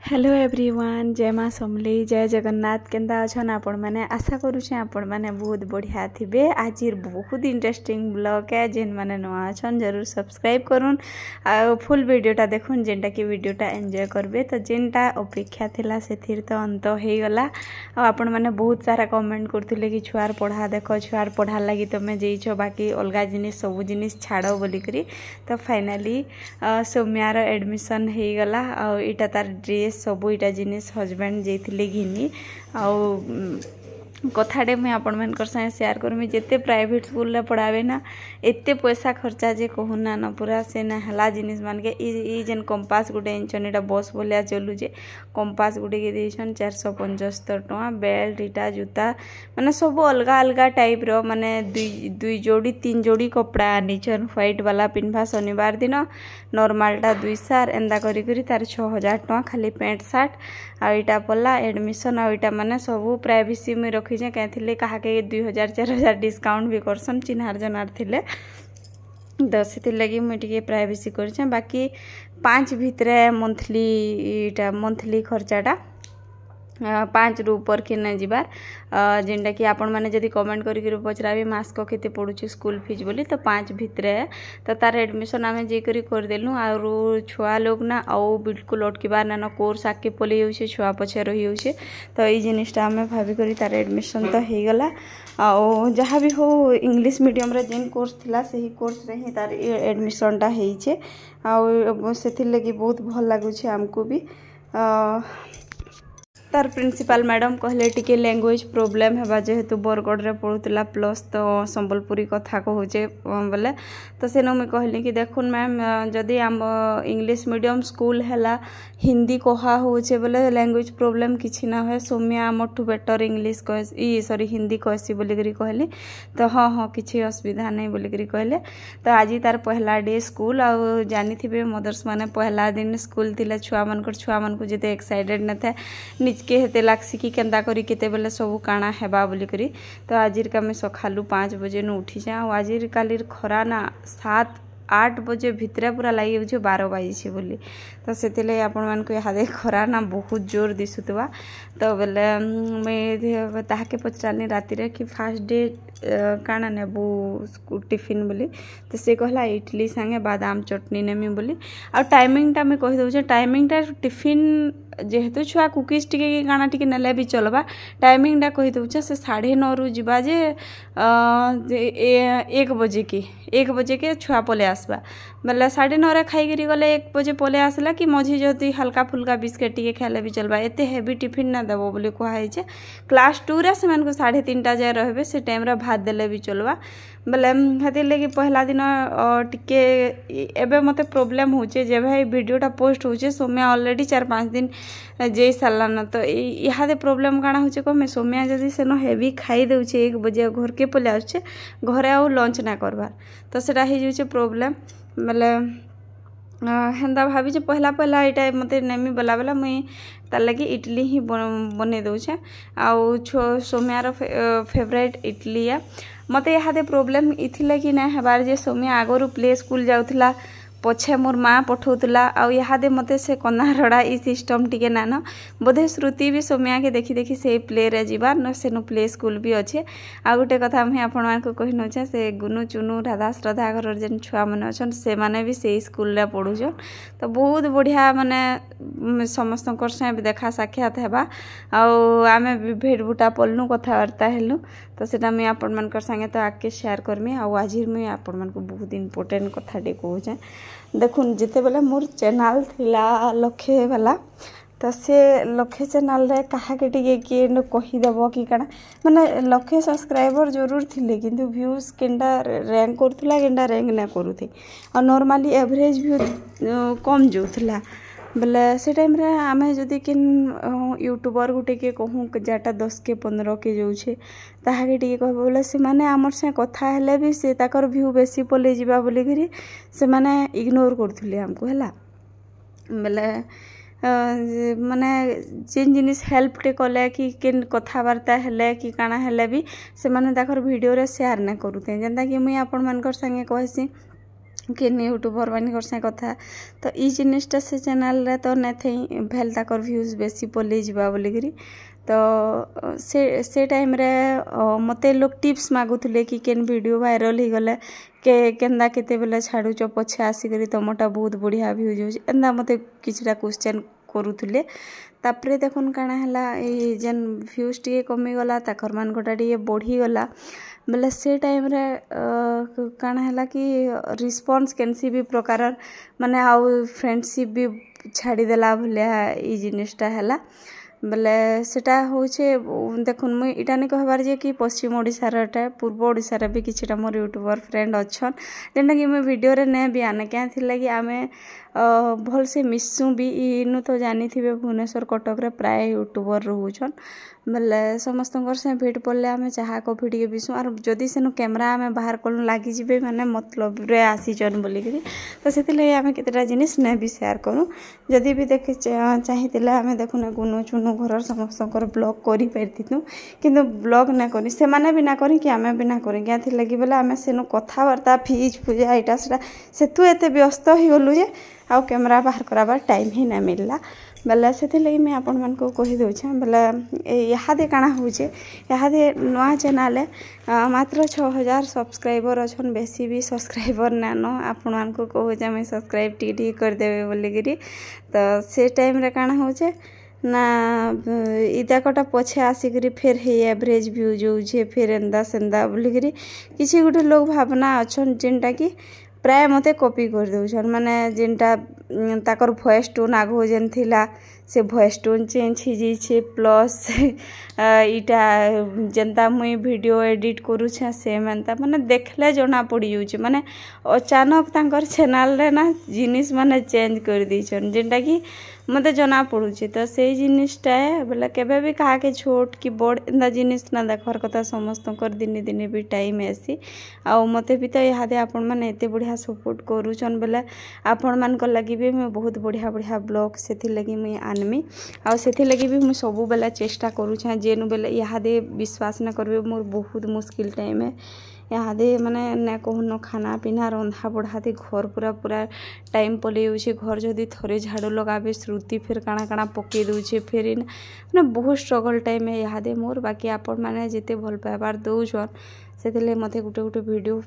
Hello everyone, जय माँ समली, जय जगन्नाथ। केंदा अछन आपण मैंने आशा करुचे आपण मैंने बहुत बढ़िया थिबे। आज बहुत इंटरेस्टिंग ब्लॉग है। जेन मैंने नुआ अछन जरूर सब्सक्राइब करूँ आ फुल वीडियोटा देखुन, जेनटा कि वीडियोटा एंजॉय करबे। तो जेनटा अपेक्षा थिला से तो अंत हो गला। आपण मैंने बहुत सारा कमेंट करथिले कि छुआर पढ़ा देख, छुआर पढ़ा लगी तुम जेइछ, बाकी अलग जिनिस सब जिनिस छाड़ बोलिकरी। तो फाइनाली सौम्यार एडमिशन हो गला। आ इटा तार ड्रेस सब इटा जिनिस हजबैंड जाइथिले घिनी। कथाटे मुझे आपण मान संगे शेयर करमी। जिते प्राइवेट स्कूल पढ़ावे ना एते पैसा खर्चा जे कहूना न पूरा से ना हला जिनिस मान के ई जेन कंपास गुटे इंचन इटा बस बोलिया चलू जे कंपास गुटे के देछन 475 टका। बेल्ट इटा जूता माने सब अलग अलग टाइप रो, माने दुई जोड़ी 3 जोड़ी कपड़ा आनीछन। व्हाइट वाला पिन्भा शनिवार दिन, नॉर्मलटा 200 एंदा करी करी तार 6000 टका खाली पैंट शर्ट। आ इटा पला एडमिशन। आ इटा माने सब प्राइवेसी में रखी जे कहथिले काहाके 2000-4000 डिस्काउंट भी करसन चिन्हार जनार थिले। तो से लगी मुझे प्राइवेसी कर। बाकी 5 भितरे मंथली खर्चाटा 5 रु ऊपर कि नहीं जीवार। जेनटा कि आपण मैंने जदि कमेंट करी पचराबे मास्क केते पड़ुची स्कूल फीस बोली, तो 5 भितरे। तो तार एडमिशन आम जाकर करदेलु। आउ छुआ लोग ना आउ बिल्कुल अटकबार ना कोर्स आगे पलि जाऊे, छुआ पछे रही जाऊे। तो ये जिनिसटा आम भाविक तार एडमिशन तो हो गला। आउ जहाँ भी हो इंग्लिश मीडियम रे जेन कोर्स थिला सही कोर्स रे ही तार एडमिशनटा होइछे। आउ से लगी बहुत भल लगुचे आमको भी। तार प्रिंसिपल मैडम कहले टिके लैंग्वेज प्रोब्लेम है जेहेतु बरगढ़ रे पढ़ुला प्लस तो संबलपुरी कथा कहूचे बोले। तो से मुझे कहली कि देखुन मैम, जदि आम इंग्लिश मीडियम स्कूल है हिंदी कहा होचे बोले लैंग्वेज प्रोब्लेम किसी ना हुए। सौम्या मोठू बेटर इंग्लिश कह हिंदी कहसी बोलिकी कहली। तो हाँ हाँ किसी असुविधा नहीं बोलिकी कहले। तो आज तार पहला डे स्कूल। आ जानी थे मदर्स माने पहला दिन स्कूल थिले छुआ मान को जिते एक्साइटेड न थे निजके हेते लागसी कि केंदा करी केते बेले सब काଣା हेबा बोली करी। तो आजिर का मैं सकालू 5 बजे न उठी जाए। आजिर कालिर खरा ना 7-8 बजे भितरे पूरा लगी जाऊे 12 बजे बोली। तो से आपण मान को यहाँ खरा ना बहुत जोर दिशुवा। तो बोले मैं ताके पचरानी राति रे कि फास्ट डे काଣା नेबू टिफिन बोली। तो से कहला इडली संगे बादाम चटनी नेमी बोली। आ टाइमिंगटा मैं कही दउचे, टाइमिंगटा टिफिन जेहेतु छुआ कुकीज टिके कि काଣା टिके नेले भी चलबा। टाइमिंगटा कही दउचे से 9:30 रु जीवा जे 1 बजे के छुआ पले आसबा। बोले 9:30 रे खाई गले 1 बजे पले आसला कि मझी जदि हल्का फुल्का बिस्किट टिके खाइले भी चलबा। एते हेवी टिफिन ना देबो बोली कहा। क्लास 2 रे से 3:30 जाए रहे से टाइम रे भात देले भी चलबा। बोले हेतिर लगी पहला दिन टिके एबे मते प्रॉब्लम होचे जे भाई वीडियोटा पोस्ट होचे सौम्या ऑलरेडी 4-5 दिन जे सारा न। तो यहाँ प्रॉब्लम काଣା होचे को मैं सौम्या जदि से हेवी खाई दउचे 1 बजे घर के पले आछे घरे आउ लंच ना करबार। तो सेटा हो जाउचे प्रॉब्लम। बोले हेन्दा भावी पहला यहाँ मत नेमी बोला मुई तार लगी इडली ही बन दौचे। आउ सौम्यार फेवरेट इडली है। मत यहाँ प्रॉब्लम इथिले कि ना हबार जे सौम्या आगरू प्ले स्कूल जाउथला पछे मोर माँ पठाउला। आ यहाँ मते से कना रड़ा ई सिस्टम टिके ना न बोधे श्रुति भी सौम्या के देखी देखी से प्ले रे जीवा न सेनु प्ले स्कूल भी अच्छे। आ गोटे कथा मुझे आपण मान को कही नौचे से गुनु चुनु राधा श्रद्धा घर जेन छुआ मैंने अच्छन से माने भी से स्कूल रे पढ़ुछन। तो बहुत बढ़िया माने समस्त संगे देखा साक्षात हेबा। आमे भी भेट बुटा पलनु कथबार्ता हेलु। तो सेटा मुझे आपण मान संगे तो आके शेयर करमी। आज मुझे आपण मान को बहुत इंपोर्टेंट कथाटे कहूचे। देखुन जिते बेले मोर चैनल थिला 1,00,000 वाला। तो से 1,00,000 चैनल रे कहा के टिके किए कहीदेव कि काଣା माने 1,00,000 सब्सक्राइबर जरूर थिले किंतु व्यूज केंडा रैंक करथुला केंडा रैंक ना करूथे। और नॉर्मली एवरेज व्यू कम जोथला। बोले से टाइम रे आमे जदि किन यूट्यूबर गुटे के कहूँ जाटा 10 के 15 के जाऊे ताके टिके कह बोले से माने आमर से कथा हेले भी से ताकर व्यू बेसी पले जीवा बोली करी से माने इग्नोर करथुले हमको हैला। बोले माने जेन जिनिस हेल्प टे कले कि केन कथबार्ता हेले कि काଣା हेले भी से माने ताकर वीडियो रे शेयर ना करूते। जेंता कि मुई आपण मानकर संगे कहसी किन यूट्यूबर मान से कथा तो ई जिनिसटा से चैनल रे तो नहीं थी भेल ताकर व्यूज बेसी पलि जा बोलिकी तो से टाइम रे मते लोग टिप्स मागुले कि केन वीडियो वायरल हो गले केन्दा केते बेले छाड़ुच पछे आसिक तुमटा बहुत बढ़िया व्यूज हो एंदा मते किछटा क्वेश्चन करुले तापरे देखुन काना है जेन व्यूज टे कमीगला ताकर मानकटा टे बढ़ीगला बेले से टाइम रे काना है कि रिस्पॉन्स केनसी भी प्रकार माने आउ फ्रेंडशिप भी छाड़ीदेला भलिया ई जिनिसटा है बेले सेटा होचे देखुन मुई इटा नहीं कहबार जे कि पश्चिम ओडिशारटा पूर्व ओडिशार भी किछटा मोर यूट्यूबर फ्रेंड अच्छन जेनटा कि मुई वीडियो रे ने भी आने क्या थिला कि आमे भल से मिसू भी इनु तो जानी थिबे भुवनेश्वर कटक रे प्राय यूट्यूबर रहउछन बेले समस्त से भेट पड़े आम चाह कॉफी टे पीसुँ और जदि सेनु कैमरा आम बाहर कलु लगिजे माने मतलब रे आसीचन बोलिकी तो से आम केतेटा जिनिस ने भी शेयर करूँ जदि भी देख चाहिए आम देखुना गुनु चुनु घर समस्त ब्लॉग कर पारिथु किंतु ब्लॉग ना करी से माने भी ना करी कि आम भी ना करी क्या लगी बोले आम सेनु कथबार्ता फीज पूजा यहाँ से सेतु एत व्यस्त हो गलु जे आउ कैमरा बाहर कराबार टाइम ही ना मिलला बेले से लगी मैं आपण मान को कही दौचे बेले यहाँ काଣା होचे यहाँ नुआ चैनल मात्र 6000 सब्सक्राइबर अच्छन बेसी भी सब्सक्राइबर नानो आपण मान को कहे मैं सब्सक्राइब टी करदेवे बोलिकी तो से टाइम रे काଣା होचे ना इदाकटा पछे आसिक फिर हे एवरेज व्यूज होचे फिर एंदा सेंदा बोलिकी किसी गोटे लोग भावना अच्छन जेनटा कि प्राय मते कॉपी कर दउछन माने जेनटा ताकर वॉइस टोन आगो जेन थिला से वॉइस टोन चेंज हो जाइए प्लस इटा जेनता मुई वीडियो एडिट करूछे से मानता माने देखले जना पड़ी जाउछे माने अचानक तांकर चैनल रे ना जिनिस माने चेंज कर दीछन जेनटा कि मते जना पड़ुछे तो से जिनिसटा बोले केबे भी कहा के छोट कि बड़ एंदा जिनिस ना देखवार कथा समस्तकर दिने दिने भी टाइम आसी आ मते भी तो यहाँ आपण मैंने एत बढ़िया सपोर्ट करूछन बोले आपण मान लगी भी मैं बहुत बढ़िया बढ़िया ब्लॉग से लगी मुई आनमी आ से लगी भी मुझे सब बेला चेष्टा करूछे जेनु बेले यहाँ विश्वास न करबे मोर बहुत मुश्किल टाइम है यहाँ माने न कहून खाना पीना रंधा बढ़ा दे घर पूरा पूरा टाइम पलि जाऊे घर जदि थरे झाड़ू लगाबे श्रुति फिर काଣା काଣା पकई दूचे फिर मैंने बहुत स्ट्रगल टाइम है यहाँ मोर बाकी आपण मैंने जिते भल पाइबार दौछन से मत गोटे गोटे वीडियो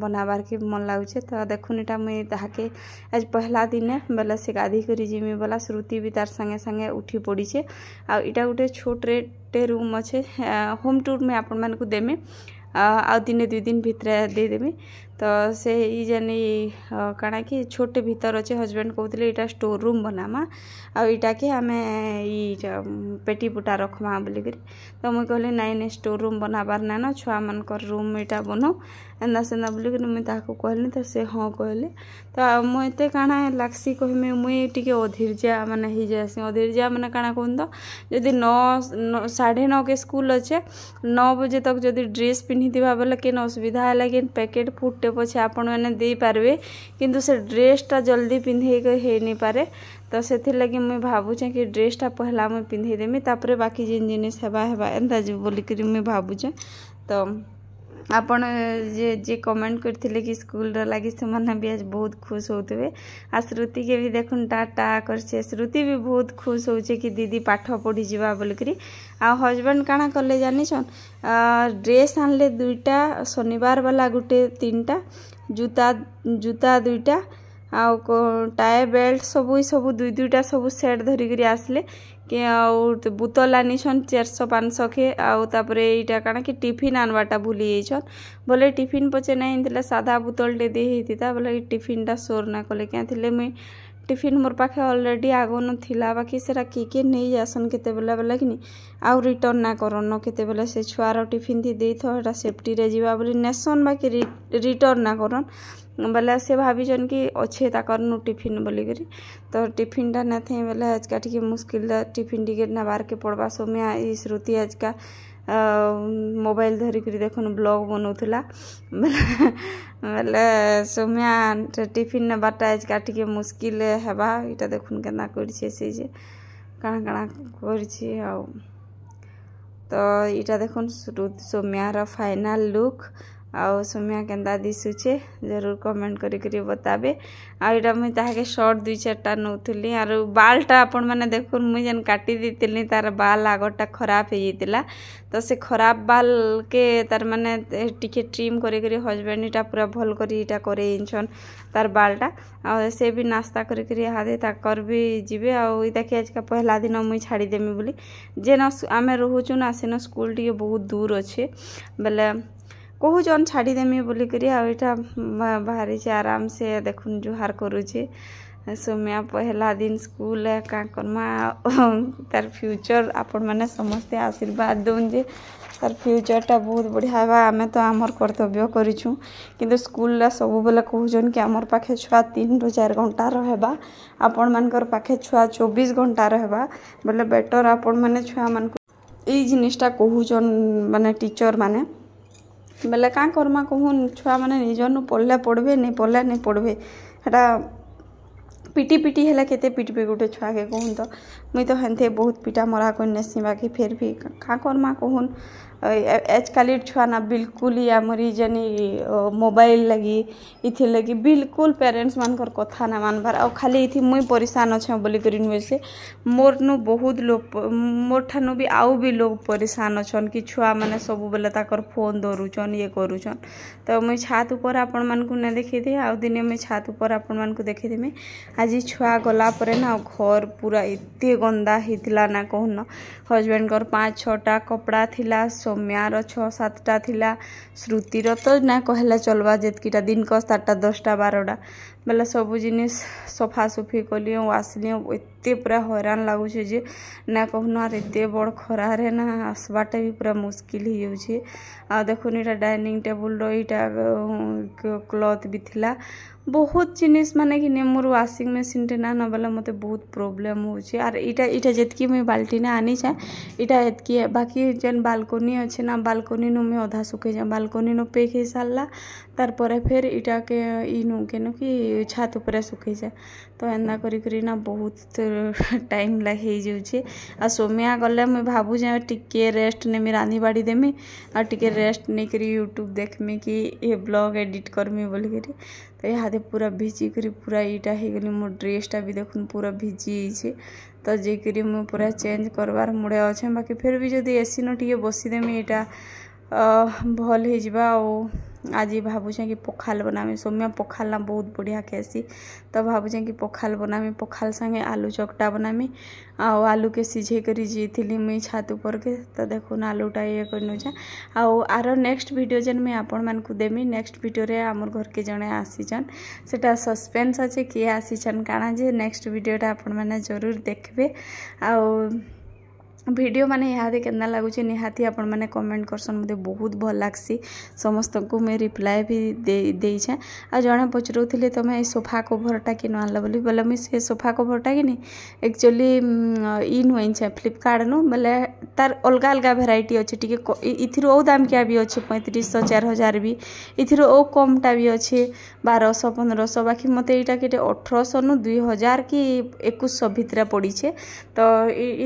बनाबार के मन लगुचे तो देखुन इटा मुई ताके आज पहला दिन बेला से गाधी करी जिमी बोला श्रुति भी तार संगे संगे उठी पड़ीचे आ इटा गोटे छोट रे रूम अच्छे होम टूर में आपण मान को देमी आ दिने 2 दिन भितर देदेमी तो से जानी काଣା कि छोटे भीतर अच्छे हजबैंड कहते यहाँ स्टोर रूम बनामा आईटा के आम पेटी पुटा रखमा बोलिक तो मुझे कहली नाई नहीं स्टोर रूम बनाबार ना छुआ मानकर रूम यहाँ बनाओ एंदा सेंदा बोलिक मुझे कहली तो से हाँ कहले तो मुझे काଣା लागसी कहमी मुई टी अधीर्जा माने ही जासी अधीर्जा माने काଣା कहूँ तो जदि 9 9:30 के स्कूल अच्छे 9 बजे तक जदि ड्रेस पिन्ही दिवा बेले केन असुविधा है कि पैकेट फुटे पछे आपण मैंने दे पारबे किंतु से ड्रेसटा जल्दी पिंधे हो नहीं पारे तो से लगी मुझे भावुचे कि ड्रेसटा पहला मुझे पिंधे देमी तापरे बाकी जिन जिनिस हेबा हेबा एंता बोलिक मुझे भावुचे तो आपण जे कमेंट करथिले कि स्कूल लगी से माने भी आज बहुत खुश होते आ श्रुति के भी देखुन टाटा कर श्रुति भी बहुत खुश होचे कि दीदी पाठ पढ़ी जीवा बोलिकी आ हजबैंड काଣା कले जानी छन ड्रेस आनले 2टा शनिवार वाला गुटे 3टा जूता जूता 2टा आ टाए बेल्ट सबू सबू 2-2टा सबू सेट धरिक आसले कि बोतल आनीछन 400-500 के आउे यहाँ काଣା कि टिफिन आनवाटा भूली जाइछन बोले टिफिन पचे नहीं सादा बोतल टे देता बोले टिफिनटा सोर ना कले क्या मुई टिफिन मोर पाखे ऑलरेडी आगन थिला बाकी सेरा किए नहीं जासन केते बेला बेला कि आउ रिटर्न ना करन केते बेला से छुआर टिफिन थी दे थोड़ा सेफ्टी रे जीवा बोली नेसन बाकी रिटर्न ना करन बोले से भावीचन कि अच्छे ताकरनु टिफिन बोलिकी तो टिफिनटा ना थे बोले आज का टी मुश्किल टिफिन टिके नबार के पड़वा सोमिया ई श्रुति आज का मोबाइल धरिक देखुन ब्लॉग बनाऊला बोले सोमिया टिफिन नबारटा आज का टी मुश्किल हेबा इटा देखुन केना करछे से जे काଣା काଣା करछे आ तो इटा देखुन सोमियार फाइनल लुक आउ सोम्या केन्दा दिशुचे जरूर कमेंट करी बताबे। आईटा मुई ताके शॉर्ट 2-4टा नौथली आर बालटा आपण माने देखुन मुई जन काटी देतिली तार बाल आगटा खराब हो जाइतिला तो से खराब बाल के तार माने टिके ट्रिम करी हस्बैंड इटा पूरा भल करी इटा करे इनछन तार बालटा आ से भी नाश्ता करी हादे ताकर भी जीवे आ इता के आज का पहला दिन मुई छाड़ी देमी बोली जे न आमे रहूचु ना सेन स्कूल टिके बहुत दूर अच्छे बेले कहू जन छाड़ी देमी बोली करी आ इटा बाहरी से आराम से देखुन जुहार करूचे सोम्या पहला दिन स्कूल है का करमा तार फ्यूचर आपण माने समस्ते आशीर्वाद दोन जे तार फ्यूचरटा बहुत बढ़िया बा आमे तो आमर कर्तव्य करिछु किंतु स्कूल ला सब बेले कहूजन कि आमर पाखे छुआ 3-4 घंटा रहबा आपण मानकर पाखे छुआ 24 घंटा रहबा बोले बेटर आपण माने छुआ मान ई जिनिसटा कहूजन माने टीचर माने बेले का करमा कहून छुआ माने निजनु पढ़ले पढ़बे नहीं पढ़ले नहीं पढ़बे हेटा पिटी हेला केते पिटबे गोटे छुआ के कहून तो मुई तो हेन्थे बहुत पिटा मरा कोन नेसी बाकी फिर भी का करमा कहून आजकल छुआ ना बिल्कुल ही आमरी जनी मोबाइल लगी इथि लगी बिल्कुल पेरेंट्स मानकर कथा ना मानबार आ खाली इथि मुई परेशान अच्छे बोली करी वैसे मोर नु बहुत लोग मोर ठानु भी आउ भी लोग परेशान अछन कि छुआ माने सब बेले ताकर फोन धरुचन ये करूचन तो मुई छात ऊपर आपण मानकु ने देखि दे आ दिने मुई छात ऊपर आपण मानकु देखि देमी आज छुआ गला परे ना घर पूरा एते गंदा हितला ना कहन हस्बैंड कर 5-6टा कपड़ा थिला सोम्यार 6-7टा थिला श्रुतिर तो ना कहला चलवा जेतकीटा दिन को 7-10-12टा बेला सब जिनिस सफा सुफी कली आसली एते पूरा हैरान लगुचे जे ना कहून आर एते बड़ खरा रे ना आसबाटा भी पूरा मुश्किल ही जाउछे आ देखुन इटा डाइनिंग टेबल रो इटा क्लॉथ भी थिला बहुत जिनिस माने कि मोर वाशिंग मशीन टे ना नबला मते बहुत प्रॉब्लम होचे आर इटा जेतकी मुई बाल्टी ना आनी छे इटा एतकी बाकी जन बालकोनी अच्छे ना बालकोनी नु में आधा सुखे जा बालकोनी नु पे के साला तार परे फिर इटा के इनु के न कि छात ऊपर सुखे जा तो एंदा करी ना बहुत टाइम लगे जाउछे आ सोम्या गले मुई भाबू जे टिके रेस्ट नेमी रानी बाड़ी देमी आ टिके रेस्ट नै करी यूट्यूब देखमी कि ए ब्लॉग एडिट करमी बोली करी तो यहाँ पूरा भिजी करी पूरा इटा हो गली मो ड्रेसटा भी देखुन पूरा भिजी जाइए तो जेकरी मुझे पूरा चेंज करवार मुड़े अच्छे बाकी फिर भी जदि एसी न टे बसीदेमी यहाँ भल हो आज भावुचे कि पखाल बनामी सोम्या पखाल ना बहुत बढ़िया खेसी तो भावुचे कि पखाल बनामी पखाल संगे आलू चकटा बनामी आलू के सिझे करी जीथी मुई छात ऊपर के तो देखुन आलूटा ये करनुचे आर नेक्स्ट वीडियो जेन मुई आपण मानकु देमी नेक्स्ट वीडियो रे आमर घर के जने आसीचन सेटा सस्पेंस अच्छे किए आसीचन काना जे नेक्स्ट वीडियोटा आपण माने जरूर देखबे आ वीडियो माने यहाँ केन्दा लगुचे निहाती आपण माने कमेंट करसन मते बहुत भल लागसी समस्त को मैं रिप्लाई भी दे छे आ जणे पचरुथिले तमे सोफा कवरटा कि आनला बोली बोले मैं से सोफा कवरटा कि नहीं एक्चुअली इन होइन छे फ्लिपकार्ट नु बोले तार अलग अलग वेराइटी अच्छे टिके इथिरो ओ दाम क्या भी अच्छे 3500-4000 भी इथिरो ओ कमटा भी अच्छे 1200-1500 बाकी मते इटा केटे 1800 नु 2000 कि 2100 भितरा पड़ी छे तो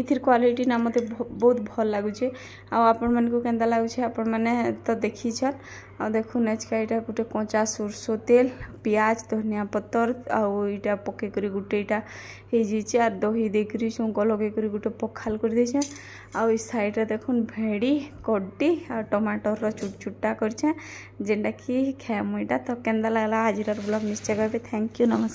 इथिर क्वालिटी ना मते बहुत भल लगुचे आपण मन को केंदा लगुचे आपण माने तो देखी छन आ देखु नेचका इटा गुटे कंचा सरसो तेल प्याज धनिया पत्तर आटा पके करी गुटे इटा हे जिचे आर दही दे करी सुंक लगे करी गुटे पखाल कर दे छे आ इस साइड रे देखुन भेड़ी कड्डी आ टमाटर रो छुट-छुट्टा करछे जेंडा कि खेमुइटा तो केंदा लागला आज ब्लॉग निश्चय करबे थैंक यू नमस्कार।